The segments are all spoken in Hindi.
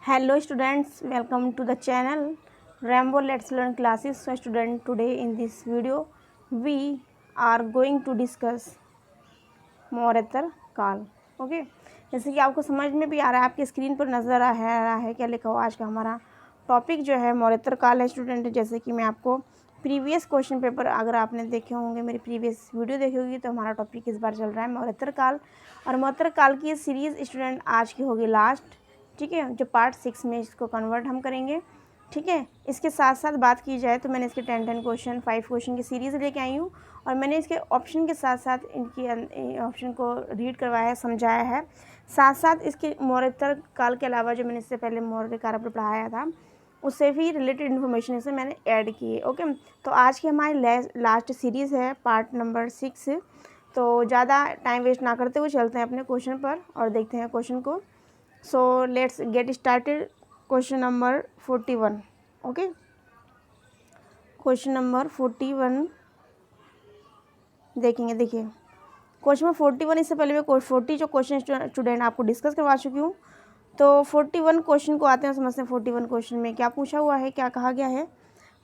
Hello students, welcome to the channel Rambo Let's Learn Classes. So student, today in this video we are going to discuss मोरतर काल. ओके, जैसे कि आपको समझ में भी आ रहा है, आपकी स्क्रीन पर नज़र आ रहा है क्या लिखा हुआ. आज का हमारा टॉपिक जो है मोरतर काल है स्टूडेंट. जैसे कि मैं आपको प्रीवियस क्वेश्चन पेपर अगर आपने देखे होंगे, मेरी प्रीवियस वीडियो देखी होगी, तो हमारा टॉपिक इस बार चल रहा है मोरतर काल. और मोरतर काल की सीरीज़ स्टूडेंट आज की होगी लास्ट. ठीक है, जो पार्ट 6 में इसको कन्वर्ट हम करेंगे. ठीक है, इसके साथ साथ बात की जाए तो मैंने इसके 10 क्वेश्चन 5 क्वेश्चन की सीरीज़ लेके आई हूँ. और मैंने इसके ऑप्शन के साथ साथ इनकी ऑप्शन को रीड करवाया है, समझाया है. साथ साथ इसके मोरतर काल के अलावा जो मैंने इससे पहले मौर्य काल पर पढ़ाया था, उससे भी रिलेटेड इन्फॉर्मेशन इसमें मैंने ऐड की है. ओके, तो आज की हमारी लास्ट सीरीज़ है पार्ट नंबर 6. तो ज़्यादा टाइम वेस्ट ना करते हुए चलते हैं अपने क्वेश्चन पर और देखते हैं क्वेश्चन को. So let's get started. Question number 41. Okay, question number 41 देखेंगे. देखिए, क्वेश्चन नंबर 41, इससे पहले मैं 40 जो क्वेश्चन स्टूडेंट आपको डिस्कस करवा चुकी हूँ. तो 41 क्वेश्चन को आते हैं समझते हैं. 41 क्वेश्चन में क्या पूछा हुआ है, क्या कहा गया है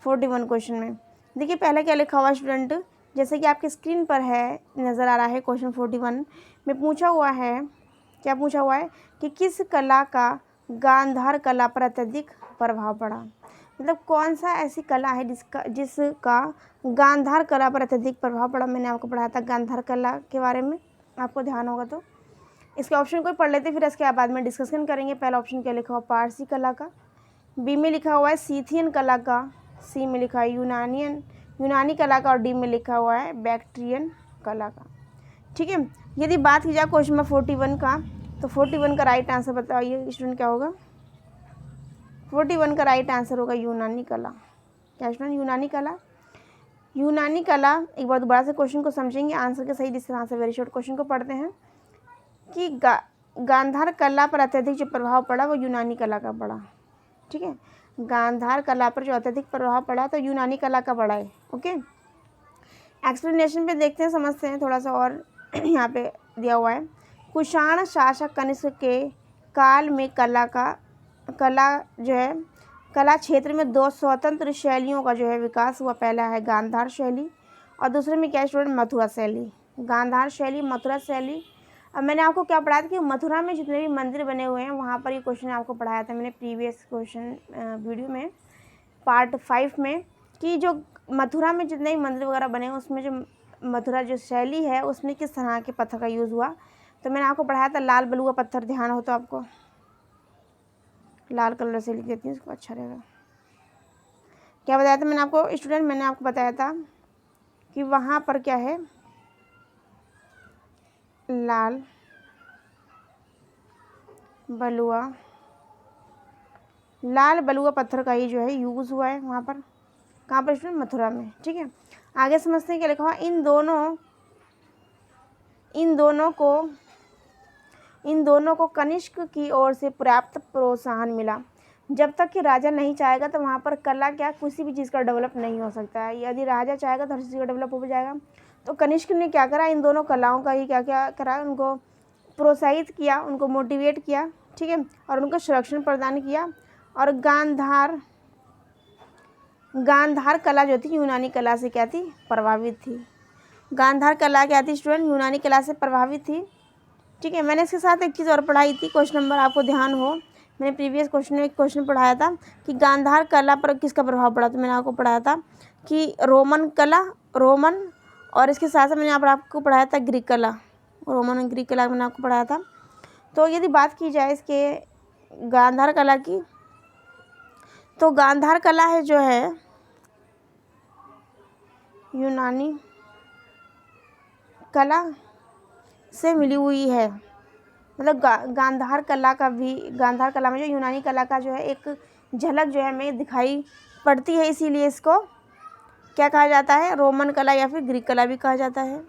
41 क्वेश्चन में. देखिए, पहले क्या लिखा हुआ है स्टूडेंट, जैसे कि आपकी स्क्रीन पर है, नज़र आ रहा है. क्वेश्चन 41 में पूछा हुआ है, क्या पूछा हुआ है कि किस कला का गांधार कला पर अत्यधिक प्रभाव पड़ा. मतलब कौन सा ऐसी कला है जिसका गांधार कला पर अत्यधिक प्रभाव पड़ा. मैंने आपको पढ़ाया था गांधार कला के बारे में, आपको ध्यान होगा तो. इसके ऑप्शन को पढ़ लेते, फिर इसके बाद में डिस्कशन करेंगे. पहला ऑप्शन क्या लिखा हुआ, पारसी कला का. बी में लिखा हुआ है सीथियन कला का. सी में लिखा है यूनानी कला का. और डी में लिखा हुआ है बैक्ट्रियन कला का. ठीक है, यदि बात की जाए क्वेश्चन नंबर 41 का, तो 41 का राइट आंसर बताइए स्टूडेंट क्या होगा. 41 का राइट आंसर होगा यूनानी कला. क्या स्टूडेंट, यूनानी कला. यूनानी कला, एक बार दोबारा से क्वेश्चन को समझेंगे, आंसर के सही तरह से वेरी शॉर्ट क्वेश्चन को पढ़ते हैं कि गांधार कला पर अत्यधिक जो प्रभाव पड़ा वो यूनानी कला का पड़ा. ठीक है, गांधार कला पर जो अत्यधिक प्रभाव पड़ा तो यूनानी कला का पड़ा है. ओके, एक्सप्लेनेशन पे देखते हैं, समझते हैं थोड़ा सा. और यहाँ पे दिया हुआ है, कुषाण शासक कनिष्क के काल में कला जो है, कला क्षेत्र में दो स्वतंत्र शैलियों का जो है विकास हुआ. पहला है गांधार शैली और दूसरे में क्या स्टूडेंट, मथुरा शैली. गांधार शैली, मथुरा शैली. अब मैंने आपको क्या पढ़ाया था कि मथुरा में जितने भी मंदिर बने हुए हैं वहाँ पर ये क्वेश्चन आपको पढ़ाया था मैंने प्रीवियस क्वेश्चन वीडियो में पार्ट 5 में, कि जो मथुरा में जितने भी मंदिर वगैरह बने हैं उसमें जो मथुरा जो शैली है उसमें किस तरह के पत्थर का यूज़ हुआ. तो मैंने आपको पढ़ाया था लाल बलुआ पत्थर. ध्यान हो तो आपको लाल कलर से लिख देती हूँ, इसको अच्छा रहेगा. क्या बताया था मैंने आपको स्टूडेंट, मैंने आपको बताया था कि वहाँ पर क्या है, लाल बलुआ पत्थर का ही जो है यूज़ हुआ है वहाँ पर. कहाँ पर स्टूडेंट, मथुरा में. ठीक है, आगे समझते हैं क्या लिखा हुआ. इन दोनों को कनिष्क की ओर से पर्याप्त प्रोत्साहन मिला. जब तक कि राजा नहीं चाहेगा तो वहाँ पर कला क्या किसी भी चीज़ का डेवलप नहीं हो सकता है. यदि राजा चाहेगा तो हर चीज़ का डेवलप हो जाएगा. तो कनिष्क ने क्या करा, इन दोनों कलाओं का ही क्या करा, उनको प्रोत्साहित किया, उनको मोटिवेट किया. ठीक है, और उनको संरक्षण प्रदान किया. और गांधार कला जो थी यूनानी कला से क्या थी, प्रभावित थी. गांधार कला क्या थी स्टूडेंट, यूनानी कला से प्रभावित थी. ठीक है, मैंने इसके साथ एक चीज़ और पढ़ाई थी. क्वेश्चन नंबर आपको ध्यान हो, मैंने प्रीवियस क्वेश्चन में एक क्वेश्चन पढ़ाया था कि गांधार कला पर किसका प्रभाव पड़ा. तो मैंने आपको पढ़ाया था कि रोमन और इसके साथ साथ मैंने यहाँ पर आपको पढ़ाया था ग्रीक कला. रोमन और ग्रीक कला मैंने आपको पढ़ाया था. तो यदि बात की जाए इसके गांधार कला की, तो गांधार कला है जो है यूनानी कला से मिली हुई है. मतलब गांधार कला में जो यूनानी कला का जो है एक झलक जो है हमें दिखाई पड़ती है. इसीलिए इसको क्या कहा जाता है, रोमन कला या फिर ग्रीक कला भी कहा जाता है.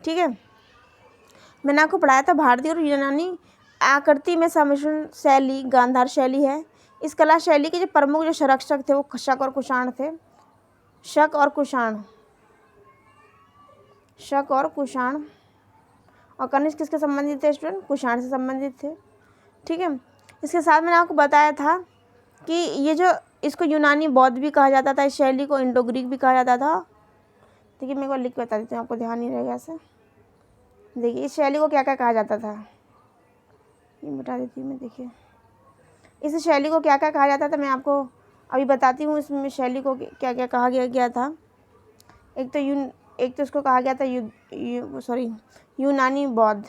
ठीक है, मैंने आपको पढ़ाया था भारतीय और यूनानी आकृति में सम्मिश्रण शैली गांधार शैली है. इस कला शैली के जो प्रमुख जो संरक्षक थे वो शक और कुषाण थे. शक और कुषाण. और कनिष्क किसके संबंधित थे स्टूडेंट, कुषाण से संबंधित थे. ठीक है, इसके साथ मैंने आपको बताया था कि ये जो इसको यूनानी बौद्ध भी कहा जाता था, इस शैली को इंडो ग्रीक भी कहा जाता था। देखिए मैं एक बार लिख के बता देती हूँ, आपको ध्यान नहीं रहेगा ऐसे। देखिए इस शैली को क्या क्या कहा जाता था, ये बता देती हूँ मैं। देखिए इस शैली को क्या क्या कहा जाता था मैं आपको अभी बताती हूँ। इसमें शैली को क्या क्या कहा गया था। एक तो इसको कहा गया था यूनानी बौद्ध।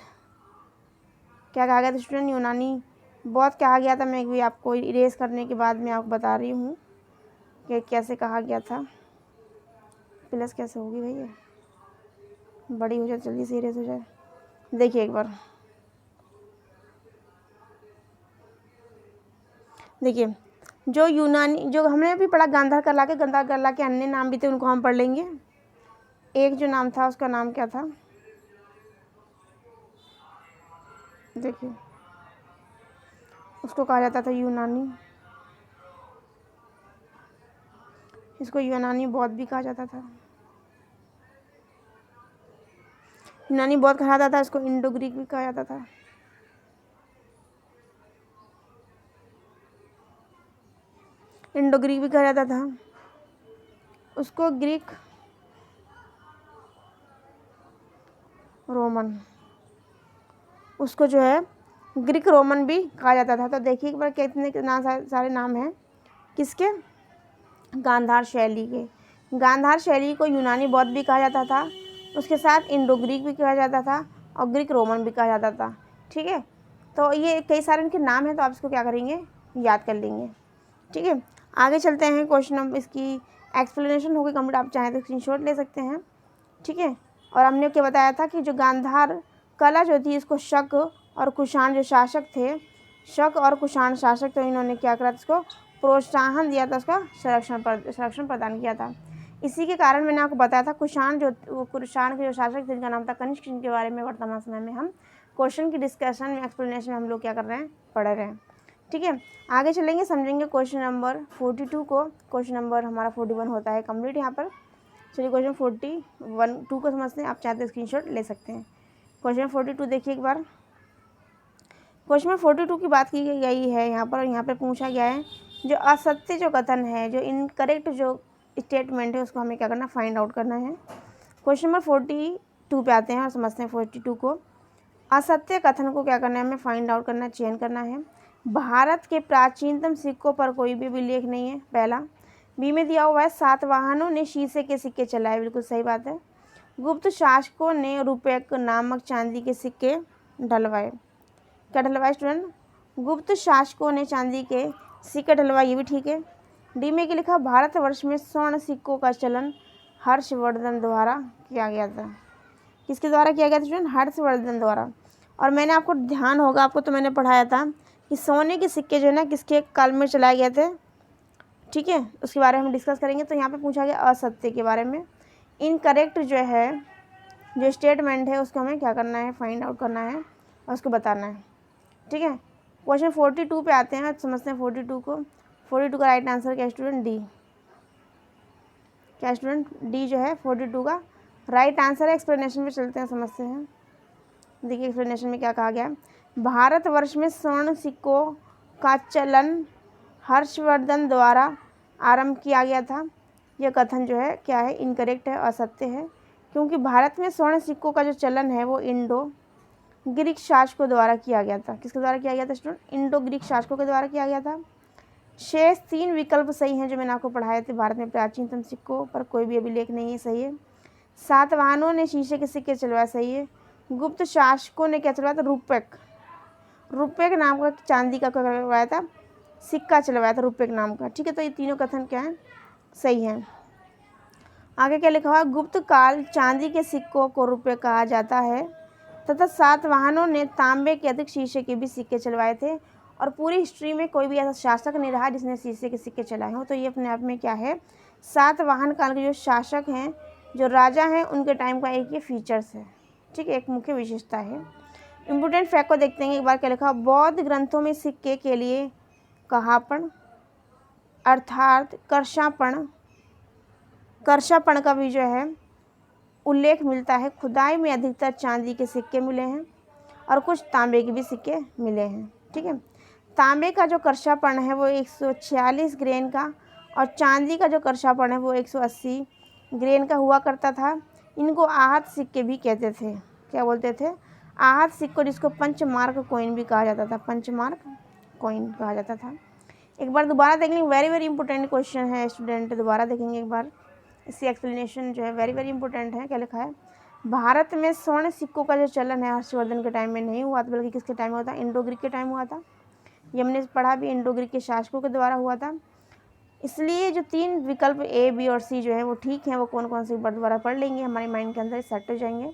क्या कहा गया था स्टूडेंट? यूनानी बौद्ध कहा गया था। मैं भी आपको इरेज करने के बाद मैं आपको बता रही हूँ कि कैसे कहा गया था। प्लस कैसे होगी भैया, बड़ी हो जाए जल्दी से इरेज हो जाए। देखिए एक बार, देखिए जो यूनानी, जो हमने अभी पढ़ा गांधार करला के अन्य नाम भी थे, उनको हम पढ़ लेंगे। एक जो नाम था उसका नाम क्या था? देखिए उसको कहा जाता था यूनानी, इसको यूनानी बौद्ध भी कहा जाता था। यूनानी बौद्ध कहा जाता था, इसको इंडो ग्रीक भी कहा जाता था। इंडो ग्रीक भी कहा जाता था। उसको ग्रीक रोमन, उसको जो है ग्रीक रोमन भी कहा जाता था। तो देखिए एक बार कितने सारे नाम हैं किसके? गांधार शैली के। गांधार शैली को यूनानी बौद्ध भी कहा जाता था, उसके साथ इंडो ग्रीक भी कहा जाता था और ग्रीक रोमन भी कहा जाता था। ठीक है, तो ये कई सारे इनके नाम हैं, तो आप इसको क्या करेंगे? याद कर लेंगे। ठीक है, आगे चलते हैं। क्वेश्चन नंबर, इसकी एक्सप्लेनेशन होगी कंप्लीट, आप चाहें तो स्क्रीनशॉट ले सकते हैं। ठीक है, और हमने क्या बताया था कि जो गांधार कला जो थी, इसको शक और कुषाण जो शासक थे, शक और कुषाण शासक, तो इन्होंने क्या करा था? इसको प्रोत्साहन दिया था, उसका संरक्षण प्रदान किया था। इसी के कारण मैंने आपको बताया था कुषाण के जो शासक थे, जिनका नाम था कनिष्क, जिनके बारे में वर्तमान समय में हम क्वेश्चन की डिस्कशन में, एक्सप्लेनेशन में हम लोग क्या कर रहे हैं? पढ़ रहे हैं। ठीक है, आगे चलेंगे, समझेंगे क्वेश्चन नंबर 42 को। क्वेश्चन नंबर हमारा 41 होता है कंप्लीट यहाँ पर। चलिए क्वेश्चन 41 को समझते हैं, आप चाहते हैं स्क्रीनशॉट ले सकते हैं। क्वेश्चन 42 देखिए एक बार। क्वेश्चन 42 की बात की गई है यहाँ पर, और यहाँ पर पूछा गया है जो असत्य जो कथन है, जो इनकरेक्ट जो स्टेटमेंट है, उसको हमें क्या करना? फाइंड आउट करना है। क्वेश्चन नंबर 42 पे आते हैं और समझते हैं 42 को। असत्य कथन को क्या करना है? हमें फाइंड आउट करना, चयन करना है। भारत के प्राचीनतम सिक्कों पर कोई भी अभिलेख नहीं है, पहला। बी में दिया हुआ है सातवाहनों ने शीशे के सिक्के चलाए, बिल्कुल सही बात है। गुप्त शासकों ने रुपये नामक चांदी के सिक्के ढलवाए। क्या ढलवाए स्टूडेंट? गुप्त शासकों ने चांदी के सिक्के ढलवाए, ये भी ठीक है। डी में क्या लिखा? भारतवर्ष में स्वर्ण सिक्कों का चलन हर्षवर्धन द्वारा किया गया था। किसके द्वारा किया गया था स्टूडेंट? हर्षवर्धन द्वारा। और मैंने आपको ध्यान होगा, आपको तो मैंने पढ़ाया था कि सोने के सिक्के जो है ना, किसके काल में चलाए गए थे। ठीक है, उसके बारे में हम डिस्कस करेंगे। तो यहाँ पे पूछा गया असत्य के बारे में। इनकरेक्ट जो है, जो स्टेटमेंट है, उसको हमें क्या करना है? फाइंड आउट करना है और उसको बताना है। ठीक है, क्वेश्चन 42 पे आते हैं, समझते हैं 42 को। 42 का राइट आंसर क्या स्टूडेंट? डी। क्या स्टूडेंट? डी जो है 42 का राइट आंसर है। एक्सप्लेनेशन में चलते हैं, समझते हैं। देखिए एक्सप्लेनेशन में क्या कहा गया है। भारतवर्ष में स्वर्ण सिक्कों का चलन हर्षवर्धन द्वारा आरंभ किया गया था। यह कथन जो है क्या है? इनकरेक्ट है, असत्य है, क्योंकि भारत में स्वर्ण सिक्कों का जो चलन है वो इंडो ग्रीक शासकों द्वारा किया गया था। किसके द्वारा किया गया था स्टूडेंट? इंडो ग्रीक शासकों के द्वारा किया गया था। शेष 3 विकल्प सही हैं जो मैंने आपको पढ़ाए थे। भारत में प्राचीनतम सिक्कों पर कोई भी अभिलेख नहीं है, सही है। सातवाहनों ने शीशे के सिक्के चलवाए, सही है। गुप्त शासकों ने क्या चलवाया था? रुपये के नाम का चांदी का करवाया था, सिक्का चलवाया था रुपये के नाम का। ठीक है, तो ये तीनों कथन क्या है? सही है। आगे क्या लिखा हुआ? गुप्त काल चांदी के सिक्कों को रुपये कहा जाता है तथा सातवाहनों ने तांबे के अधिक शीशे के भी सिक्के चलवाए थे, और पूरी हिस्ट्री में कोई भी ऐसा शासक नहीं रहा जिसने शीशे के सिक्के चलाए हों। तो ये अपने आप में क्या है? सातवाहन काल के जो शासक हैं, जो राजा हैं, उनके टाइम का एक ये फीचर्स है। ठीक है, एक मुख्य विशेषता है। इम्पोर्टेंट फैक्ट को देखते हैं एक बार। क्या लिखा? बौद्ध ग्रंथों में सिक्के के लिए कहापण अर्थात कर्षापण का भी जो है उल्लेख मिलता है। खुदाई में अधिकतर चांदी के सिक्के मिले हैं और कुछ तांबे के भी सिक्के मिले हैं। ठीक है, तांबे का जो कर्षापण है वो 146 ग्रेन का और चांदी का जो कर्षापण है वो 180 ग्रेन का हुआ करता था। इनको आहत सिक्के भी कहते थे। क्या बोलते थे? आहत सिक्कों, जिसको पंचमार्क कॉइन भी कहा जाता था। पंचमार्क कॉइन कहा जाता था। एक बार दोबारा देख लेंगे, वेरी वेरी इंपॉर्टेंट क्वेश्चन है स्टूडेंट, दोबारा देखेंगे एक बार। इसकी एक्सप्लेनेशन जो है वेरी वेरी इंपॉर्टेंट है। क्या लिखा है? भारत में स्वर्ण सिक्कों का जो चलन है हर्षवर्धन के टाइम में नहीं हुआ था, बल्कि किसके टाइम में हुआ था? इंडो ग्रीक के टाइम हुआ था। ये हमने पढ़ा भी, इंडो ग्रीक के शासकों के द्वारा हुआ था। इसलिए जो 3 विकल्प A, B और C जो है वो ठीक हैं। वो कौन कौन से दोबारा पढ़ लेंगे, हमारे माइंड के अंदर सेट हो जाएंगे।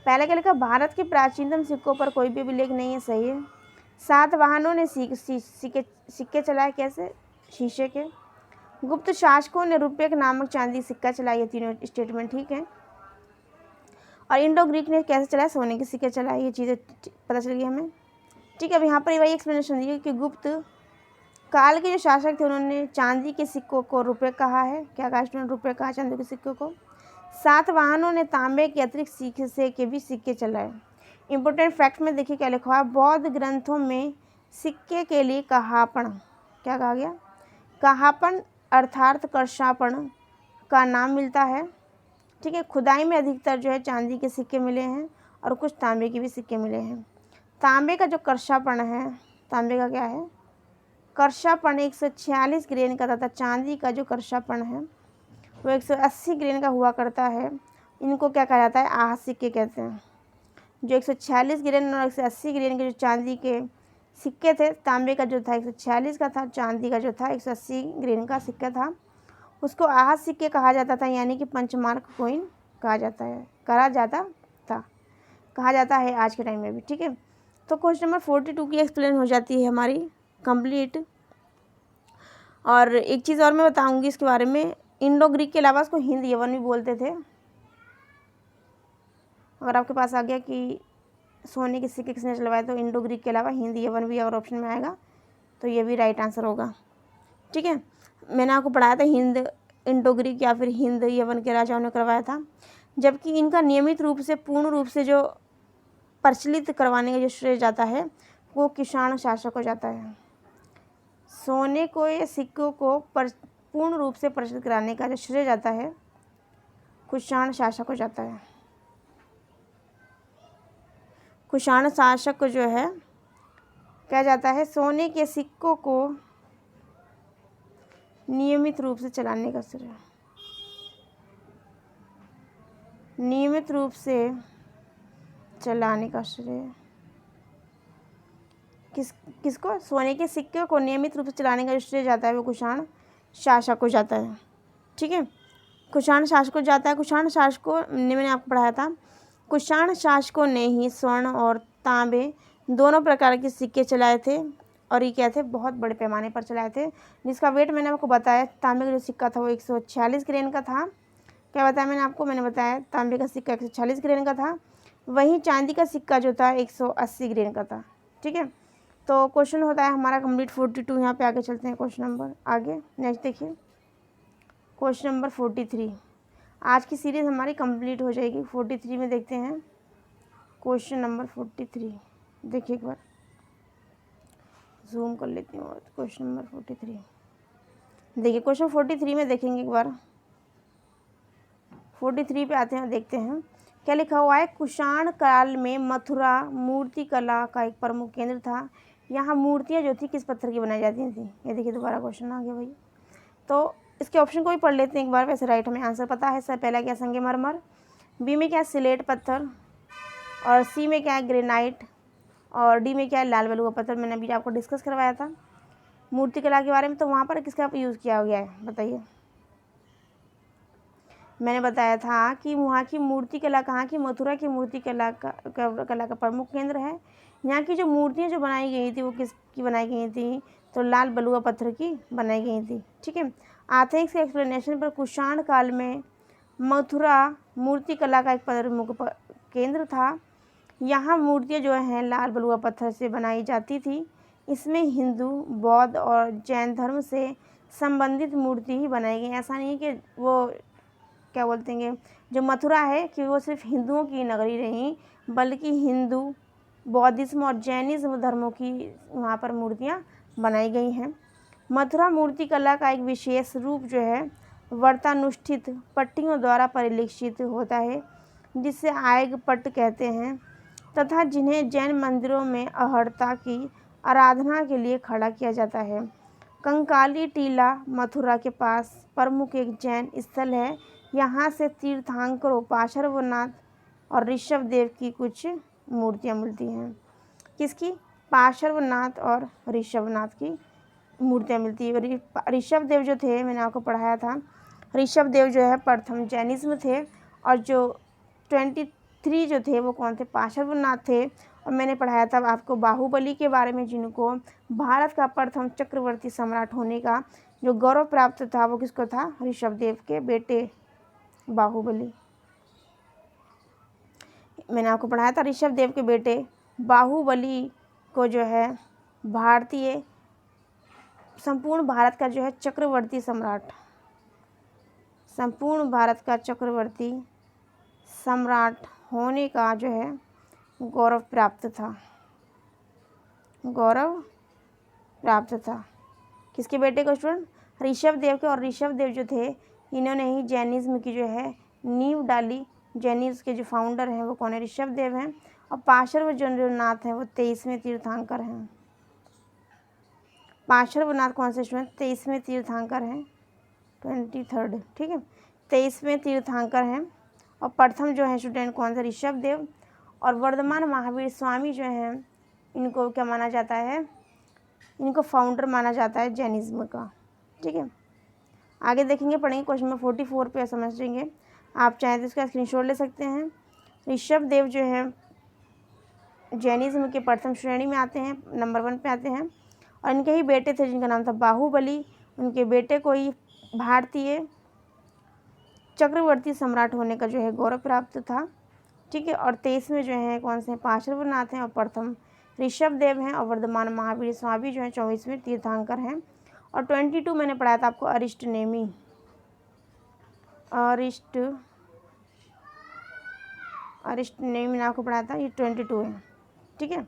पहले क्या लिखा? भारत के प्राचीनतम सिक्कों पर कोई भी अभिलेख नहीं है। सही है। सातवाहनों ने सिक्के चलाए। कैसे? शीशे के। गुप्त शासकों ने रुपये नामक चांदी सिक्का चलाया। ये तीनों स्टेटमेंट ठीक है। और इंडो ग्रीक ने कैसे चलाया? सोने के सिक्के चलाए। ये चीज़ें पता चल गई हमें। ठीक है। अब यहाँ पर वही एक्सप्लेनेशन दी कि गुप्त काल के जो शासक थे उन्होंने चांदी के सिक्कों को रुपये कहा है। क्या कहा स्टूडेंट? रुपये कहा चांदी के सिक्कों को। सातवाहनों ने तांबे के अतिरिक्त शीशे के भी सिक्के चलाए। इंपॉर्टेंट फैक्ट में देखिए क्या लिखा है? बौद्ध ग्रंथों में सिक्के के लिए कहापण, क्या कहा गया? कहापण अर्थात कर्षापण का नाम मिलता है। ठीक है। खुदाई में अधिकतर जो है चांदी के सिक्के मिले हैं और कुछ तांबे के भी सिक्के मिले हैं। तांबे का जो कर्षापण है, तांबे का क्या है? कर्षापण 146 ग्रेन का तथा चांदी का जो कर्षापण है वो 180 ग्रेन का हुआ करता है। इनको क्या कहा जाता है? आहत सिक्के कहते हैं। जो 146 ग्रेन और 180 ग्रेन के जो चांदी के सिक्के थे, तांबे का जो था 146 का था, चांदी का जो था 180 ग्रेन का सिक्का था, उसको आहत सिक्के कहा जाता था, यानी कि पंचमार्क कॉइन कहा जाता है, कहा जाता है आज के टाइम में भी। ठीक है। तो क्वेश्चन नंबर 42 की एक्सप्लेन हो जाती है हमारी कंप्लीट। और एक चीज़ और मैं बताऊंगी इसके बारे में, इंडो ग्रीक के अलावा उसको हिंद यवन भी बोलते थे। अगर आपके पास आ गया कि सोने के सिक्के किसने चलवाए, तो इंडो ग्रीक के अलावा हिंद यवन भी अगर ऑप्शन में आएगा तो ये भी राइट आंसर होगा। ठीक है। मैंने आपको पढ़ाया था हिंद, इंडो ग्रीक या फिर हिंद यवन के राजाओं ने करवाया था, जबकि इनका नियमित रूप से पूर्ण रूप से जो प्रचलित करवाने का जो श्रेय जाता है वो कुषाण शासक को जाता है। सोने को या सिक्कों को पूर्ण रूप से प्रचलित कराने का जो श्रेय जाता है कुषाण शासक को जाता है। कुषाण शासक को जो है क्या जाता है? सोने के सिक्कों को नियमित रूप से चलाने का श्रेय, नियमित रूप से चलाने का श्रेय किसको? सोने के सिक्के को नियमित रूप से चलाने का श्रेय जाता है वो कुषाण शासक को जाता है। ठीक है। कुषाण शासक को जाता है। कुषाण शासकों ने, मैंने आपको पढ़ाया था, कुषाण शासकों ने ही स्वर्ण और तांबे दोनों प्रकार के सिक्के चलाए थे। और ये क्या थे? बहुत बड़े पैमाने पर चलाए थे, जिसका वेट मैंने आपको बताया। तांबे का जो सिक्का था वो 146 ग्रेन का था। क्या बताया मैंने आपको? मैंने बताया तांबे का सिक्का 146 ग्रेन का था। वहीं चांदी का सिक्का जो था 180 ग्रेन का था। ठीक है। तो क्वेश्चन होता है हमारा कंप्लीट 42। यहाँ पे आगे चलते हैं क्वेश्चन नंबर आगे। नेक्स्ट देखिए क्वेश्चन नंबर 43। आज की सीरीज़ हमारी कंप्लीट हो जाएगी। 43 में देखते हैं क्वेश्चन नंबर 43। देखिए एक बार जूम कर लेती हूँ। क्वेश्चन नंबर 43 देखिए। क्वेश्चन 43 में देखेंगे एक बार। 43 पे आते हैं, देखते हैं क्या लिखा हुआ है। कुषाण काल में मथुरा मूर्ति कला का एक प्रमुख केंद्र था। यहाँ मूर्तियाँ जो थी किस पत्थर की बनाई जाती थी? ये देखिए दोबारा क्वेश्चन आ गया भाई। तो इसके ऑप्शन को भी पढ़ लेते हैं एक बार। वैसे राइट हमें आंसर पता है। सर पहला क्या? संगमरमर। बी में क्या है? सिलेट पत्थर। और सी में क्या है? ग्रेनाइट। और डी में क्या है? लाल बलुआ पत्थर। मैंने अभी आपको डिस्कस करवाया था मूर्ति कला के बारे में। तो वहाँ पर किसका यूज़ किया गया है बताइए? मैंने बताया था कि वहाँ की मूर्ति कला कहाँ की? मथुरा की मूर्ति कला का प्रमुख केंद्र है। यहाँ की जो मूर्तियाँ जो बनाई गई थी वो किसकी बनाई गई थी? तो लाल बलुआ पत्थर की बनाई गई थी। ठीक है। आते हैं इसके एक्सप्लेनेशन पर। कुषाण काल में मथुरा मूर्ति कला का एक प्रमुख केंद्र था। यहाँ मूर्तियाँ जो हैं लाल बलुआ पत्थर से बनाई जाती थी। इसमें हिंदू, बौद्ध और जैन धर्म से संबंधित मूर्ति ही बनाई गई। ऐसा नहीं है कि वो क्या बोलते हैं जो मथुरा है कि वो सिर्फ हिंदुओं की नगरी रही, बल्कि हिंदू, बौद्धिज्म और जैनिज्म धर्मों की वहाँ पर मूर्तियाँ बनाई गई हैं। मथुरा मूर्ति कला का एक विशेष रूप जो है व्रतानुष्ठित पट्टियों द्वारा परिलक्षित होता है, जिसे आयग पट्ट कहते हैं, तथा जिन्हें जैन मंदिरों में अहर्ता की आराधना के लिए खड़ा किया जाता है। कंकाली टीला मथुरा के पास प्रमुख एक जैन स्थल है। यहाँ से तीर्थंकरों पार्श्वनाथ और ऋषभदेव की कुछ मूर्तियाँ मिलती हैं। किसकी? पार्श्वनाथ और ऋषभनाथ की मूर्तियाँ मिलती है। ऋषभदेव जो थे, मैंने आपको पढ़ाया था, ऋषभदेव जो है प्रथम जैनिज्म थे, और जो 23 जो थे वो कौन थे? पार्श्वनाथ थे। और मैंने पढ़ाया था आपको बाहुबली के बारे में, जिनको भारत का प्रथम चक्रवर्ती सम्राट होने का जो गौरव प्राप्त था वो किसको था? ऋषभदेव के बेटे बाहुबली। मैंने आपको पढ़ाया था ऋषभदेव के बेटे बाहुबली को जो है भारतीय संपूर्ण भारत का जो है चक्रवर्ती सम्राट, संपूर्ण भारत का चक्रवर्ती सम्राट होने का जो है गौरव प्राप्त था, गौरव प्राप्त था। किसके बेटे को स्टूडेंट? ऋषभदेव के। और ऋषभदेव जो थे इन्होंने ही जैनिज्म की जो है नींव डाली। जैनिज्म के जो फाउंडर हैं वो कौन है? ऋषभदेव हैं। और पार्श्वनाथ हैं वो 23वें तीर्थंकर हैं। पार्श्वनाथ कौन से स्टूडेंट? 23वें तीर्थंकर हैं, 23rd, ठीक है, 23वें तीर्थंकर हैं। और प्रथम जो है स्टूडेंट कौन से? ऋषभदेव। और वर्धमान महावीर स्वामी जो हैं इनको क्या माना जाता है? इनको फाउंडर माना जाता है जैनिज्म का, ठीक है। आगे देखेंगे, पढ़ेंगे, क्वेश्चन नंबर 44 पे समझेंगे। आप चाहें तो इसका स्क्रीनशॉट ले सकते हैं। ऋषभदेव जो है जैनिज्म के प्रथम श्रेणी में आते हैं, नंबर 1 पे आते हैं। और इनके ही बेटे थे जिनका नाम था बाहुबली। उनके बेटे को ही भारतीय चक्रवर्ती सम्राट होने का जो है गौरव प्राप्त था, ठीक है। और 23वें जो है कौन से? पार्श्वनाथ हैं। और प्रथम ऋषभदेव हैं। और वर्धमान महावीर स्वामी जो है 24वें तीर्थंकर हैं। और 22 मैंने पढ़ाया था आपको अरिष्टनेमी, अरिष्टनेमी मैंने आपको पढ़ाया था, ये 22 है, ठीक है।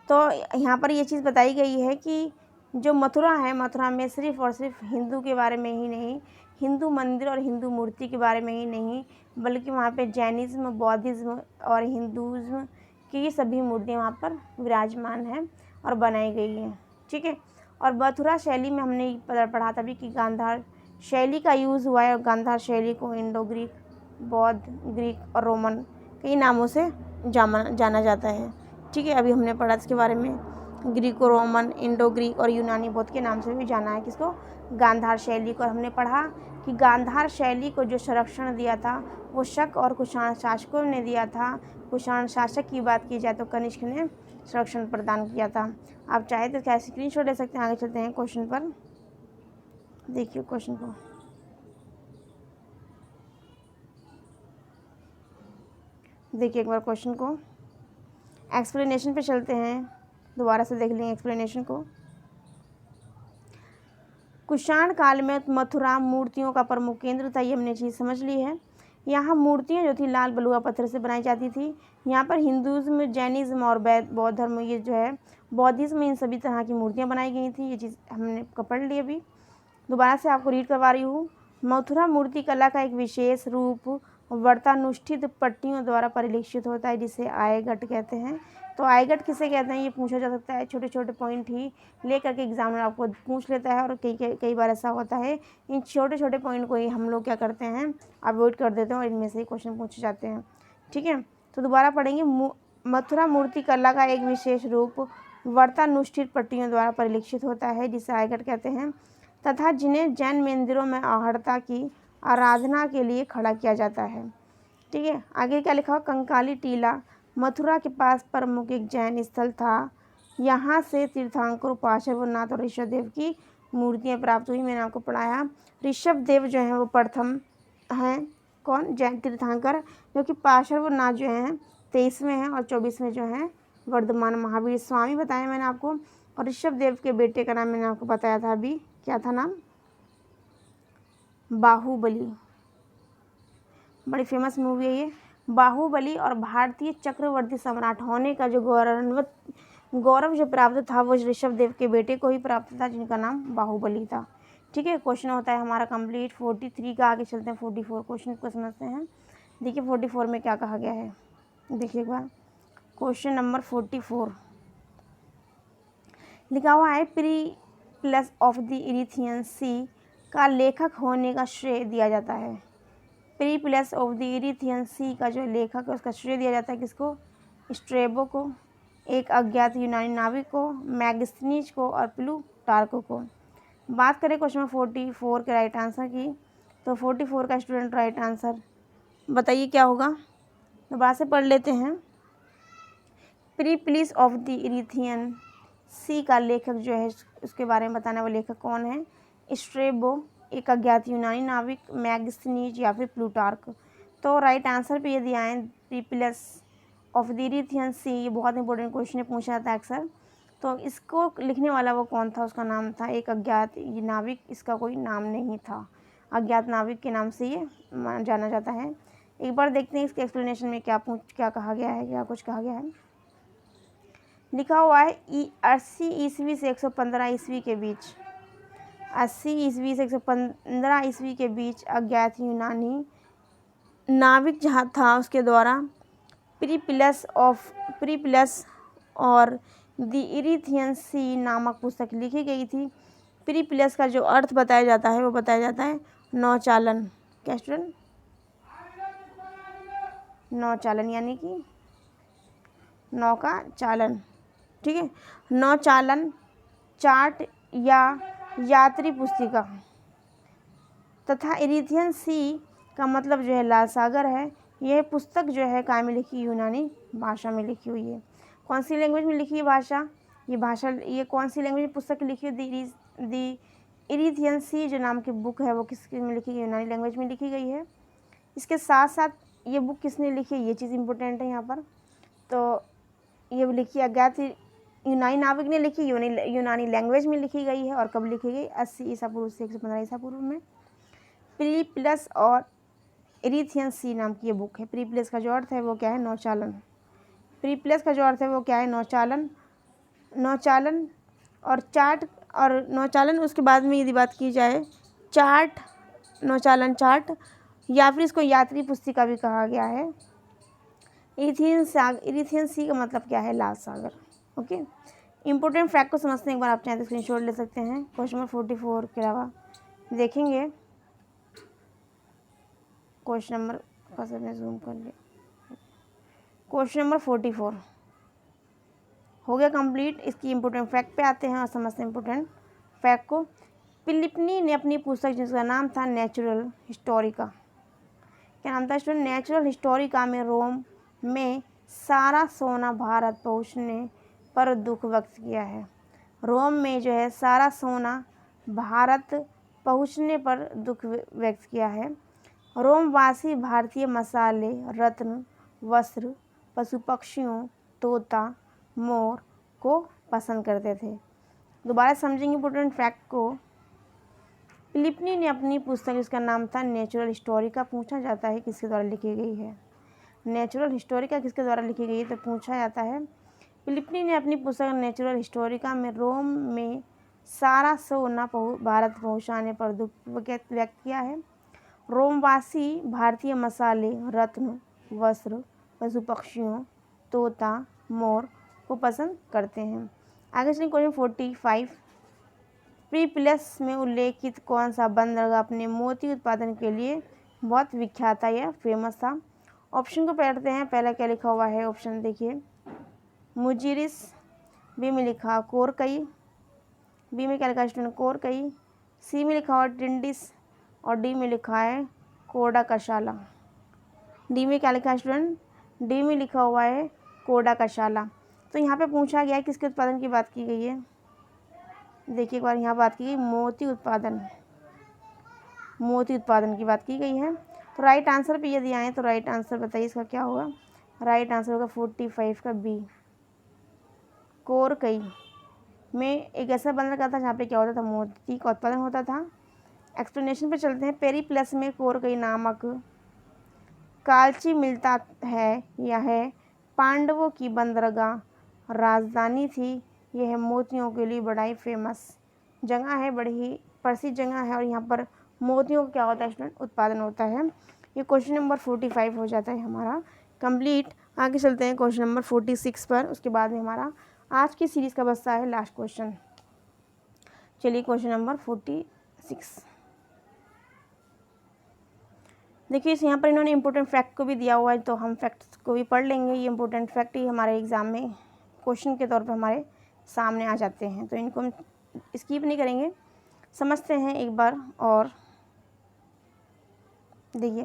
तो यहाँ पर ये चीज़ बताई गई है कि जो मथुरा है, मथुरा में सिर्फ़ और सिर्फ हिंदू के बारे में ही नहीं, हिंदू मंदिर और हिंदू मूर्ति के बारे में ही नहीं, बल्कि वहाँ पे जैनिज़्म, बौद्धिज़्म और हिंदुज़्म की सभी मूर्तियाँ वहाँ पर विराजमान हैं और बनाई गई हैं, ठीक है। और मथुरा शैली में हमने पढ़ा था भी कि गांधार शैली का यूज़ हुआ है। और गांधार शैली को इंडो ग्रीक, बौद्ध, ग्रीक और रोमन कई नामों से जाना जाता है, ठीक है। अभी हमने पढ़ा इसके बारे में, ग्रीको रोमन, इंडो ग्रीक और यूनानी बौद्ध के नाम से भी जाना है किसको? गांधार शैली को। और हमने पढ़ा कि गांधार शैली को जो संरक्षण दिया था वो शक और कुषाण शासकों ने दिया था। कुषाण शासक की बात की जाए तो कनिष्क ने संरक्षण प्रदान किया था। आप चाहे तो क्या स्क्रीनशॉट ले सकते हैं। आगे चलते हैं क्वेश्चन पर, देखिए क्वेश्चन को, देखिए एक बार क्वेश्चन को, एक्सप्लेनेशन पे चलते हैं, दोबारा से देख लेंगे एक्सप्लेनेशन को। कुषाण काल में मथुरा मूर्तियों का प्रमुख केंद्र था, ये हमने चीज़ समझ ली है। यहाँ मूर्तियाँ जो थी लाल बलुआ पत्थर से बनाई जाती थी। यहाँ पर हिंदुज़्म, जैनिज़्म और बौद्ध धर्म, ये जो है बौद्धिज़्म, इन सभी तरह की मूर्तियाँ बनाई गई थी। ये चीज़ हमने पढ़ ली अभी, दोबारा से आपको रीड करवा रही हूँ। मथुरा मूर्ति कला का एक विशेष रूप व्रतानुष्ठित पट्टियों द्वारा परिलक्षित होता है, जिसे आयगट कहते हैं। तो आयगट किसे कहते हैं ये पूछा जा सकता है। छोटे छोटे पॉइंट ही लेकर के एग्जामिनर आपको पूछ लेता है, और कई बार ऐसा होता है इन छोटे छोटे पॉइंट को ही हम लोग क्या करते हैं, अवॉइड कर देते हैं और इनमें से ही क्वेश्चन पूछे जाते हैं, ठीक है। तो दोबारा पढ़ेंगे, मथुरा मूर्ति कला का एक विशेष रूप व्रतानुष्ठित पट्टियों द्वारा परिलक्षित होता है, जिसे आयगट कहते हैं, तथा जिन्हें जैन मंदिरों में अहर्ता की आराधना के लिए खड़ा किया जाता है, ठीक है। आगे क्या लिखा? कंकाली टीला मथुरा के पास प्रमुख एक जैन स्थल था। यहाँ से तीर्थंकर पार्श्वनाथ और ऋषभदेव की मूर्तियाँ प्राप्त हुई। मैंने आपको पढ़ाया ऋषभदेव जो हैं वो प्रथम हैं, कौन? जैन तीर्थंकर, क्योंकि पार्श्वनाथ जो हैं 23वें हैं और 24वें जो हैं वर्धमान महावीर स्वामी बताया मैंने आपको। और ऋषभदेव के बेटे का नाम मैंने आपको बताया था अभी, क्या था नाम? बाहुबली। बड़ी फेमस मूवी है ये। बाहुबली और भारतीय चक्रवर्ती सम्राट होने का जो गौरव जो प्राप्त था वो ऋषभदेव के बेटे को ही प्राप्त था, जिनका नाम बाहुबली था। ठीक है, क्वेश्चन होता है हमारा कंप्लीट 43 का। आगे चलते हैं 44 क्वेश्चन को समझते हैं। देखिए 44 में क्या कहा गया है, देखिए एक बार। क्वेश्चन नंबर 44 लिखा हुआ है, पेरिप्लस ऑफ द इरीथियन सी का लेखक होने का श्रेय दिया जाता है। पेरिप्लस ऑफ द इरीथियन सी का जो लेखक है उसका श्रेय दिया जाता है किसको? स्ट्रेबो को, एक अज्ञात यूनानी नाविक को, मैगस्थनीज को और प्लूटार्को को। बात करें क्वेश्चन नंबर 44 के राइट आंसर की, तो 44 का स्टूडेंट राइट आंसर बताइए क्या होगा? दोबारा से पढ़ लेते हैं। पेरिप्लस ऑफ द इरीथियन सी का लेखक जो है उसके बारे में बताना, वो लेखक कौन है? स्ट्रेबो, एक अज्ञात यूनानी नाविक, मैगस्थनीज या फिर प्लूटार्क। तो राइट आंसर पे यदि आए पेरिप्लस ऑफ द इरीथियन सी, ये बहुत इंपॉर्टेंट क्वेश्चन है, पूछा जाता है अक्सर। तो इसको लिखने वाला वो कौन था? उसका नाम था एक अज्ञात नाविक, इसका कोई नाम नहीं था, अज्ञात नाविक के नाम से ये जाना जाता है। एक बार देखते हैं इसके एक्सप्लेनेशन में क्या कहा गया है, क्या कुछ कहा गया है। लिखा हुआ है 80 ईस्वी से 115 ईस्वी के बीच, 80 ईस्वी से 115 ईस्वी के बीच अज्ञात यूनानी नाविक जहाँ था उसके द्वारा पेरिप्लस और द इरीथियन सी नामक पुस्तक लिखी गई थी। पेरिप्लस का जो अर्थ बताया जाता है वो बताया जाता है नौचालन। क्या स्टूडेंट? नौचालन यानी कि नौका चालन। ठीक है, नौचालन, चार्ट या यात्री पुस्तिका, तथा इरीथियन सी का मतलब जो है लाल सागर है। यह पुस्तक जो है काय में लिखी? यूनानी भाषा में लिखी हुई है। कौन सी लैंग्वेज में लिखी है भाषा? ये कौन सी लैंग्वेज में पुस्तक लिखी है? दी इरीथियन सी जो नाम की बुक है वो किसके में लिखी? यूनानी लैंग्वेज में लिखी गई है। इसके साथ साथ ये बुक किसने लिखी है, ये चीज़ इंपॉर्टेंट है यहाँ पर। तो ये लिखी अज्ञात यूनानी नाविक ने लिखी, यूनानी लैंग्वेज में लिखी गई है। और कब लिखी गई? 80 ईसा पूर्व से 115 ईसा पूर्व में। पेरिप्लस और इरीथियन सी नाम की ये बुक है। पेरिप्लस का जो अर्थ है वो क्या है? नौचालन। पेरिप्लस का जो अर्थ है वो क्या है? नौचालन। नौचालन और चार्ट, और नौचालन उसके बाद में यदि बात की जाए चार्ट, नौचालन चार्ट, या फिर इसको यात्री पुस्तिका भी कहा गया है। इरीथियन सी का मतलब क्या है? लाल सागर। ओके, इंपॉर्टेंट फैक्ट को समझते हैं एक बार, आप चाहें तो स्क्रीनशॉट ले सकते हैं। क्वेश्चन नंबर 44 के अलावा देखेंगे क्वेश्चन नंबर, बस मैंने जूम कर लिया। क्वेश्चन नंबर 44 हो गया कंप्लीट। इसकी इंपॉर्टेंट फैक्ट पे आते हैं और समझते हैं इंपॉर्टेंट फैक्ट को। फिलिपनी ने अपनी पुस्तक जिसका नाम था नेचुरल हिस्टोरिका, क्या नाम था स्टूडेंट? नेचुरल हिस्टोरिका में रोम में सारा सोना भारत पहुंचने पर दुख व्यक्त किया है। रोम में जो है सारा सोना भारत पहुंचने पर दुख व्यक्त किया है। रोमवासी भारतीय मसाले, रत्न, वस्त्र, पशु पक्षियों, तोता, मोर को पसंद करते थे। दोबारा समझेंगे इंपॉर्टेंट फैक्ट को। फिलिपनी ने अपनी पुस्तक जिसका नाम था नेचुरल हिस्टोरिका, पूछा जाता है किसके द्वारा लिखी गई है? नेचुरल हिस्टोरिका किसके द्वारा लिखी गई है? तो पूछा जाता है फिलिपनी ने अपनी पुस्तक नेचुरल हिस्टोरिका में रोम में सारा सोना भारत पहुंचाने पर दुख व्यक्त किया है। रोमवासी भारतीय मसाले, रत्न, वस्त्र, पशु पक्षियों, तोता, मोर को पसंद करते हैं। आगे चलिए क्वेश्चन 45। पेरिप्लस में उल्लेखित कौन सा बंदरगाह अपने मोती उत्पादन के लिए बहुत विख्यात था या फेमस था? ऑप्शन को पढ़ते हैं। पहला क्या लिखा हुआ है? ऑप्शन देखिए, मुजिरिस, बी में लिखा कोरकई, बी में क्या लिखा है स्टूडेंट? कोरकई, सी में लिखा हुआ टिंडिस और डी में लिखा है कोडा कशाला। डी में क्या लिखा है स्टूडेंट? डी में लिखा हुआ है कोडा कशाला। तो यहाँ पे पूछा गया है किसके उत्पादन की बात की गई है? देखिए एक बार यहाँ बात की गई मोती उत्पादन, मोती उत्पादन की बात की गई है। तो राइट आंसर पे यदि आए तो राइट आंसर बताइए इसका क्या होगा? राइट आंसर होगा 45 का बी, कोरकई में एक ऐसा बंदरगाह था जहाँ पे क्या होता था? मोती का उत्पादन होता था। एक्सप्लेनेशन पे चलते हैं। पेरिप्लस में कोरकई नामक कालची मिलता है। यह पांडवों की बंदरगाह राजधानी थी। यह मोतियों के लिए बड़ा ही फेमस जगह है, बड़ी ही प्रसिद्ध जगह है और यहाँ पर मोतियों का क्या होता है स्टूडेंट, उत्पादन होता है। ये क्वेश्चन नंबर 45 हो जाता है हमारा कंप्लीट। आगे चलते हैं क्वेश्चन नंबर 46 पर, उसके बाद में हमारा आज की सीरीज़ का बस्ता है लास्ट क्वेश्चन। चलिए क्वेश्चन नंबर 46 देखिए, इस यहाँ पर इन्होंने इंपॉर्टेंट फैक्ट को भी दिया हुआ है, तो हम फैक्ट्स को भी पढ़ लेंगे। ये इंपॉर्टेंट फैक्ट ही हमारे एग्ज़ाम में क्वेश्चन के तौर पे हमारे सामने आ जाते हैं, तो इनको हम स्किप नहीं करेंगे, समझते हैं एक बार। और देखिए,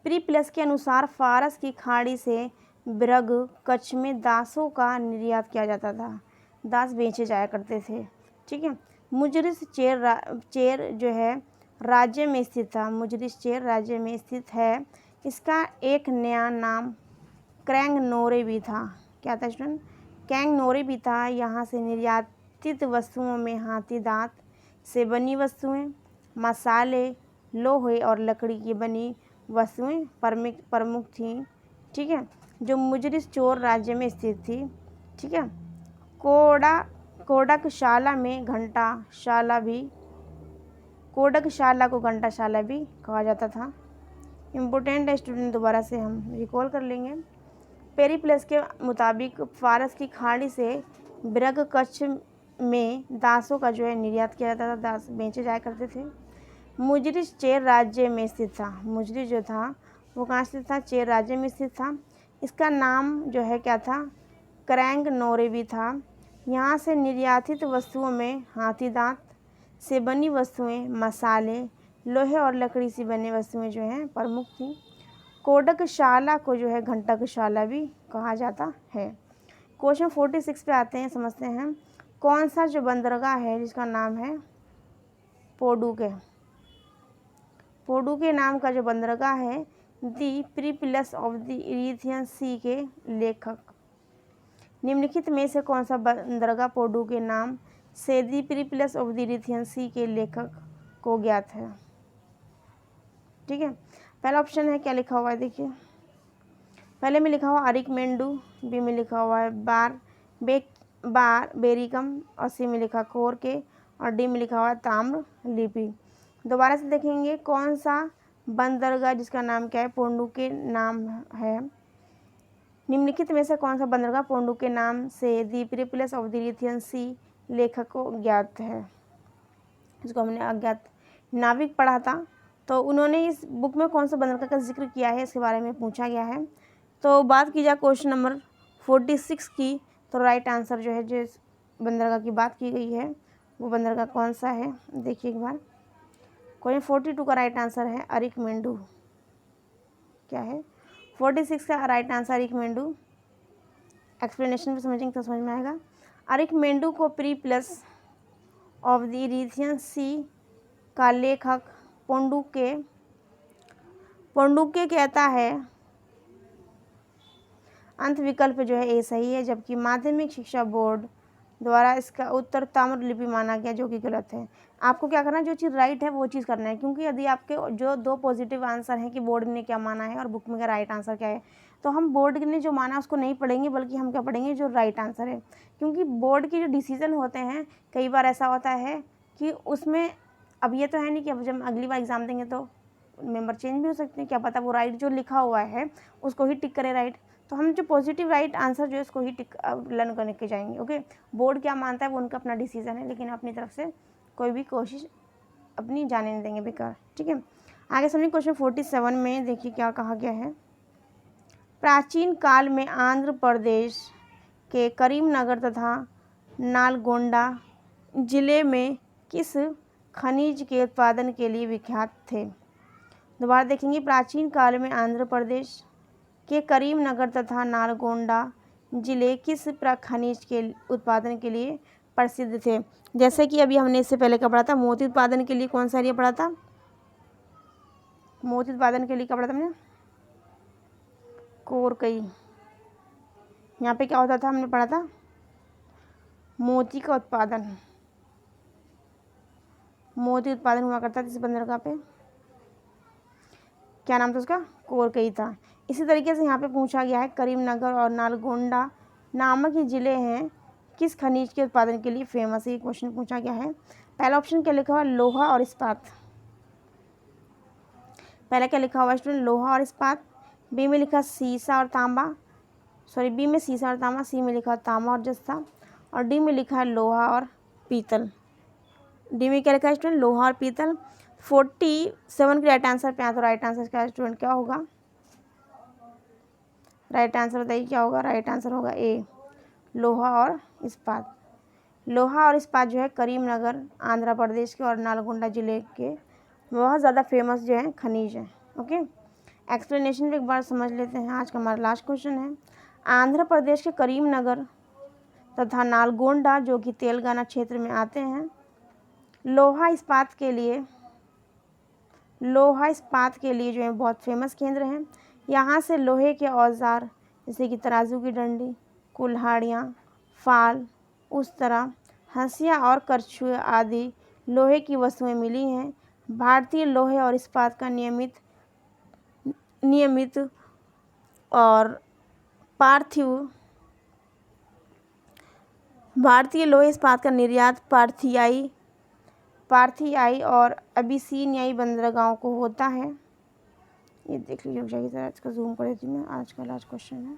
प्री प्लस के अनुसार फारस की खाड़ी से बिरग कच्छ में दासों का निर्यात किया जाता था। दास बेचे जाया करते थे, ठीक है। मुजरिस चेर जो है राज्य में स्थित था। मुजरिस चेर राज्य में स्थित है। इसका एक नया नाम क्रैंग नोरे भी था। क्या था स्टूडेंट? कैंग नोरे भी था। यहाँ से निर्यातित वस्तुओं में हाथी दांत से बनी वस्तुएं, मसाले, लोहे और लकड़ी की बनी वस्तुएं प्रमुख थीं, ठीक है, जो मुजरिस चोर राज्य में स्थित थी, ठीक है। कोडकशाला में कोडकशाला को घंटाशाला भी कहा जाता था। इम्पोर्टेंट है स्टूडेंट, दोबारा से हम रिकॉल कर लेंगे। पेरिप्लस के मुताबिक फारस की खाड़ी से बिरग कच्छ में दासों का जो है निर्यात किया जाता था, दास बेचे जाया करते थे। मुजरिस चेर राज्य में स्थित था। मुजरिस जो था वो कहाँ स्थित था? चेर राज्य में स्थित था। इसका नाम जो है क्या था? क्रैंग नोरे भी था। यहाँ से निर्यातित वस्तुओं में हाथी दांत से बनी वस्तुएं, मसाले, लोहे और लकड़ी से बनी वस्तुएं जो हैं प्रमुख थीं। कोडकशाला को जो है घंटाशाला भी कहा जाता है। क्वेश्चन 46 पे आते हैं, समझते हैं। कौन सा जो बंदरगाह है जिसका नाम है पोडुके? पोडुके नाम का जो बंदरगाह है, दी प्रीप्लस ऑफ द इरीथियन सी के लेखक निम्नलिखित में से कौन सा बंदरगाह पोडुके नाम से दी प्रीप्लस ऑफ द इरीथियन सी के लेखक को ज्ञात है? ठीक है, पहला ऑप्शन है, क्या लिखा हुआ है देखिए, पहले में लिखा हुआ अरिकमेंडू, बी में लिखा हुआ है बेरिकम और सी में लिखा कोरके और डी में लिखा हुआ है ताम्र लिपि। दोबारा से देखेंगे, कौन सा बंदरगाह जिसका नाम क्या है? पोडुके नाम है। निम्नलिखित में से कौन सा बंदरगाह पोडुके नाम से दी प्रीप्लस ऑफ द इरीथियन सी लेखक को ज्ञात है? इसको हमने अज्ञात नाविक पढ़ा था, तो उन्होंने इस बुक में कौन सा बंदरगाह का जिक्र किया है इसके बारे में पूछा गया है। तो बात की जाए क्वेश्चन नंबर 46 की, तो राइट आंसर जो है, जिस बंदरगाह की बात की गई है वो बंदरगाह कौन सा है देखिए एक बार। क्वेश्चन 42 का राइट आंसर है अरिकमेंडू। क्या है? 46 का राइट आंसर अरिकमेंडू। एक्सप्लेनेशन भी समझेंगे तो समझ में आएगा। अरिकमेंडू को प्रीप्लस ऑफ द इरीथियन सी का लेखक पोडुके कहता है। अंत विकल्प जो है ए सही है, जबकि माध्यमिक शिक्षा बोर्ड द्वारा इसका उत्तर ताम्रलिपि माना गया, जो कि गलत है। आपको क्या करना है, जो चीज़ राइट है वो चीज़ करना है, क्योंकि यदि आपके जो दो पॉजिटिव आंसर हैं कि बोर्ड ने क्या माना है और बुक में का राइट आंसर क्या है, तो हम बोर्ड ने जो माना उसको नहीं पढ़ेंगे, बल्कि हम क्या पढ़ेंगे, जो राइट आंसर है। क्योंकि बोर्ड के जो डिसीजन होते हैं, कई बार ऐसा होता है कि उसमें, अब ये तो है नहीं कि अब जब अगली बार एग्ज़ाम देंगे तो मेंबर चेंज भी हो सकते हैं, क्या पता वो राइट जो लिखा हुआ है उसको ही टिक करे राइट। तो हम जो पॉजिटिव राइट आंसर जो है उसको ही टिक लर्न करने के जाएंगे। ओके, बोर्ड क्या मानता है वो उनका अपना डिसीजन है, लेकिन अपनी तरफ से कोई भी कोशिश अपनी जाने नहीं देंगे बेकार। ठीक है, आगे समझिए क्वेश्चन 47 में देखिए क्या कहा गया है। प्राचीन काल में आंध्र प्रदेश के करीमनगर तथा नालगोंडा जिले में किस खनिज के उत्पादन के लिए विख्यात थे? दोबारा देखेंगे, प्राचीन काल में आंध्र प्रदेश के करीमनगर तथा नालगोंडा जिले किस खनिज के उत्पादन के लिए प्रसिद्ध थे? जैसे कि अभी हमने इससे पहले क्या पढ़ा था, मोती उत्पादन के लिए कौन सा एरिया पढ़ा था? मोती उत्पादन के लिए क्या पढ़ा था हमने? कोरकई। यहाँ पे क्या होता था, हमने पढ़ा था मोती का उत्पादन, मोती उत्पादन हुआ करता था इस बंदरगाह पे। क्या नाम था उसका? कोरकई था। इसी तरीके से यहाँ पे पूछा गया है करीमनगर और नालगोंडा नामक ये ज़िले हैं किस खनिज के उत्पादन के लिए फेमस है, ये क्वेश्चन पूछा गया है। पहला ऑप्शन क्या लिखा हुआ, लोहा और इस्पात। पहला क्या लिखा हुआ स्टूडेंट, लोहा और इस्पात। बी में लिखा सीसा और तांबा, सॉरी बी में सीसा और तांबा, सी में लिखा तांबा और जस्ता, और डी में लिखा है लोहा और पीतल। डी में क्या लिखा है स्टूडेंट, लोहा और पीतल। 47 की राइट आंसर पे आया, तो राइट आंसर क्या स्टूडेंट क्या होगा, राइट आंसर बताइए क्या होगा। राइट आंसर होगा ए, लोहा और इस्पात। लोहा और इस्पात जो है करीमनगर आंध्र प्रदेश के और नालगोंडा ज़िले के बहुत ज़्यादा फेमस जो है खनिज है। ओके, एक्सप्लेनेशन भी एक बार समझ लेते हैं। आज का हमारा लास्ट क्वेश्चन है, आंध्र प्रदेश के करीमनगर तथा नालगोंडा जो कि तेलंगाना क्षेत्र में आते हैं, लोहा इस्पात के लिए जो है बहुत फेमस केंद्र हैं। यहाँ से लोहे के औजार जैसे कि तराजू की डंडी, कुल्हाड़ियाँ, फाल, उस तरह हंसिया और करछुए आदि लोहे की वस्तुएं मिली हैं। भारतीय लोहे और इस्पात का नियमित और भारतीय लोहे इस्पात का निर्यात पार्थियाई और अबिसिनियाई बंदरगाहों को होता है। ये देख लीजिए, जाइए ज़रा इसका जूम कर देती हूँ मैं। आज का लास्ट क्वेश्चन है,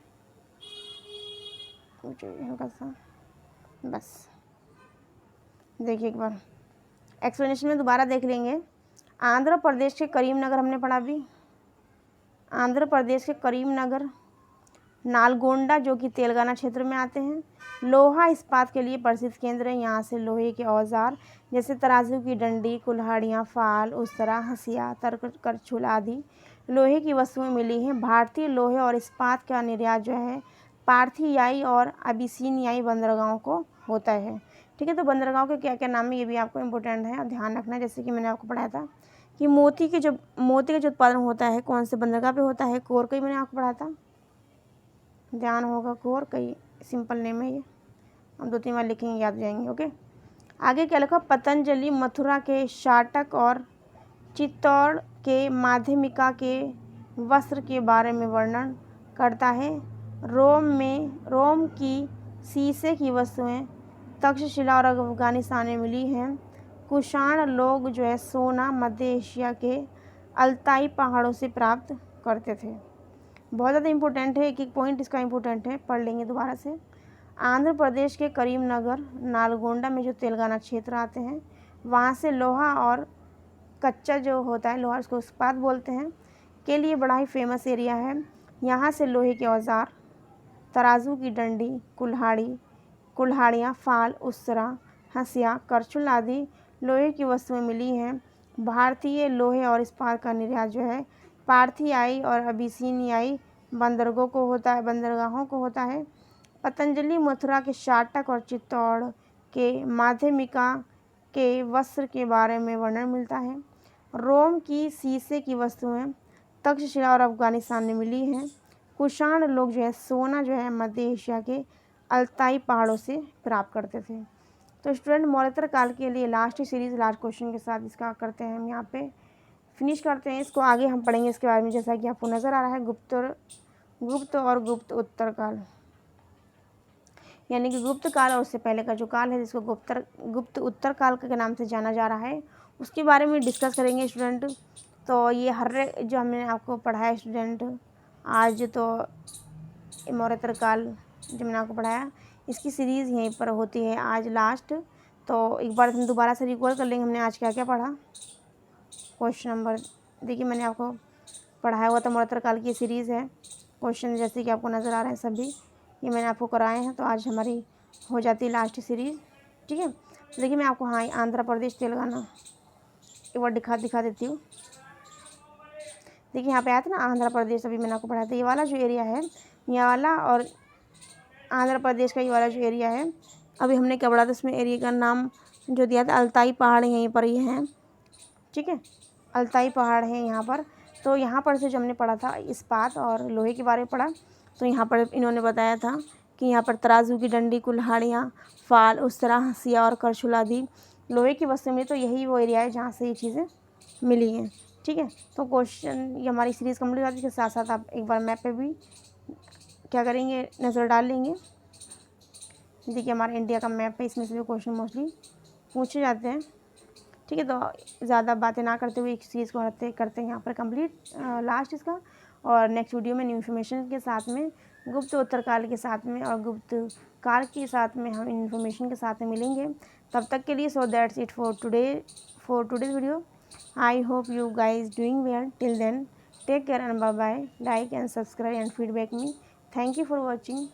हल्का सा बस देखिए एक बार एक्सप्लेनेशन में दोबारा देख लेंगे। आंध्र प्रदेश के करीमनगर हमने पढ़ा अभी, आंध्र प्रदेश के करीमनगर, नालगोंडा जो कि तेलंगाना क्षेत्र में आते हैं, लोहा इस्पात के लिए प्रसिद्ध केंद्र है। यहाँ से लोहे के औजार जैसे तराजू की डंडी, कुल्हाड़ियाँ, फाल, उस तरह हंसिया, करछुल आदि लोहे की वस्तुएं मिली हैं। भारतीय लोहे और इस्पात का निर्यात जो है पार्थियाई और अबिसिनियाई बंदरगाहों को होता है। ठीक है, तो बंदरगाहों के क्या क्या नाम है ये भी आपको इम्पोर्टेंट है और ध्यान रखना है। जैसे कि मैंने आपको पढ़ाया था कि मोती का जो उत्पादन होता है कौन से बंदरगाह पे होता है, कोर कई मैंने आपको पढ़ा था, ध्यान होगा, कोर कई सिंपल नेम है ये, हम 2-3 बार लिखेंगे याद जाएंगे। ओके, आगे क्या लिखा, पतंजलि मथुरा के शाटक और चित्तौड़ के माध्यमिका के वस्त्र के बारे में वर्णन करता है। रोम की शीशे की वस्तुएं तक्षशिला और अफगानिस्तान में मिली हैं। कुषाण लोग जो है सोना मध्य एशिया के अल्ताई पहाड़ों से प्राप्त करते थे। बहुत ज़्यादा इंपॉर्टेंट है, एक एक पॉइंट इसका इंपॉर्टेंट है, पढ़ लेंगे दोबारा से। आंध्र प्रदेश के करीमनगर, नालगोंडा में जो तेलंगाना क्षेत्र आते हैं, वहाँ से लोहा और कच्चा जो होता है, लोहा उसको इस्पात बोलते हैं, के लिए बड़ा ही फेमस एरिया है। यहाँ से लोहे के औजार, तराजू की डंडी, कुल्हाड़ियाँ, फाल, उसरा, हंसिया, करछुल आदि लोहे की वस्तुएं मिली हैं। भारतीय लोहे और इस्पात का निर्यात जो है पार्थियाई और अबिसिनियाई बंदरगाहों को होता है। पतंजलि मथुरा के शाटक और चित्तौड़ के माध्यमिका के वस्त्र के बारे में वर्णन मिलता है। रोम की शीशे की वस्तुएं तक्षशिला और अफगानिस्तान में मिली हैं। कुषाण लोग जो है सोना जो है मध्य एशिया के अल्ताई पहाड़ों से प्राप्त करते थे। तो स्टूडेंट मौर्योत्तर काल के लिए लास्ट सीरीज लास्ट क्वेश्चन के साथ इसका करते हैं, हम यहाँ पे फिनिश करते हैं। इसको आगे हम पढ़ेंगे इसके बारे में, जैसा कि आपको नज़र आ रहा है, गुप्त और गुप्त उत्तर काल, यानी कि गुप्त काल और उससे पहले का जो काल है जिसको गुप्त उत्तर काल के नाम से जाना जा रहा है, उसके बारे में डिस्कस करेंगे स्टूडेंट। तो ये जो हमने आपको पढ़ाया स्टूडेंट आज, तो मौर्योत्तर काल जो मैंने आपको पढ़ाया इसकी सीरीज़ यहीं पर होती है आज लास्ट। तो एक बार हम दोबारा से रिकॉल कर लेंगे हमने आज क्या क्या पढ़ा। क्वेश्चन नंबर देखिए, मैंने आपको पढ़ाया हुआ था मौर्योत्तर काल की सीरीज़ है, क्वेश्चन जैसे कि आपको नज़र आ रहे हैं सभी ये मैंने आपको कराए हैं। तो आज हमारी हो जाती है लास्ट सीरीज़। ठीक है, तो देखिए मैं आपको हाँ आंध्र प्रदेश तेलंगाना एक बार दिखा देती हूँ। देखिए यहाँ पे आया था ना आंध्र प्रदेश, अभी मैंने आपको पढ़ाया था। ये वाला जो एरिया है, ये वाला और आंध्र प्रदेश का ये वाला जो एरिया है, अभी हमने क्या पढ़ा था, इसमें एरिया का नाम जो दिया था अल्ताई पहाड़ यहीं पर ही हैं। ठीक है, अल्ताई पहाड़ है यहाँ पर। तो यहाँ पर से जो हमने पढ़ा था इस्पात और लोहे के बारे में पढ़ा, तो यहाँ पर इन्होंने बताया था कि यहाँ पर तराजू की डंडी, कुल्हाड़ियाँ, फाल, उस तरह हंसिया और करछुल आदि लोहे की वस्तु में, तो यही वो एरिया है जहाँ से ये चीज़ें मिली हैं। ठीक है। तो क्वेश्चन ये हमारी सीरीज़ कंप्लीट हो जाती है। इसके साथ साथ आप एक बार मैप पे भी क्या करेंगे, नज़र डाल लेंगे। देखिए हमारे इंडिया का मैप है, इसमें से भी क्वेश्चन मोस्टली पूछे जाते हैं। ठीक है, तो ज़्यादा बातें ना करते हुए एक सीरीज़ को करते हैं यहाँ पर कंप्लीट लास्ट इसका। और नेक्स्ट वीडियो में न्यू इन्फॉर्मेशन के साथ में, गुप्त उत्तरकाल के साथ में और गुप्त काल के साथ में हम इन्फॉर्मेशन के साथ में मिलेंगे। तब तक के लिए so that's it for today's video. I hope you guys doing well. Till then, take care and bye bye. Like and subscribe and feedback me. Thank you for watching.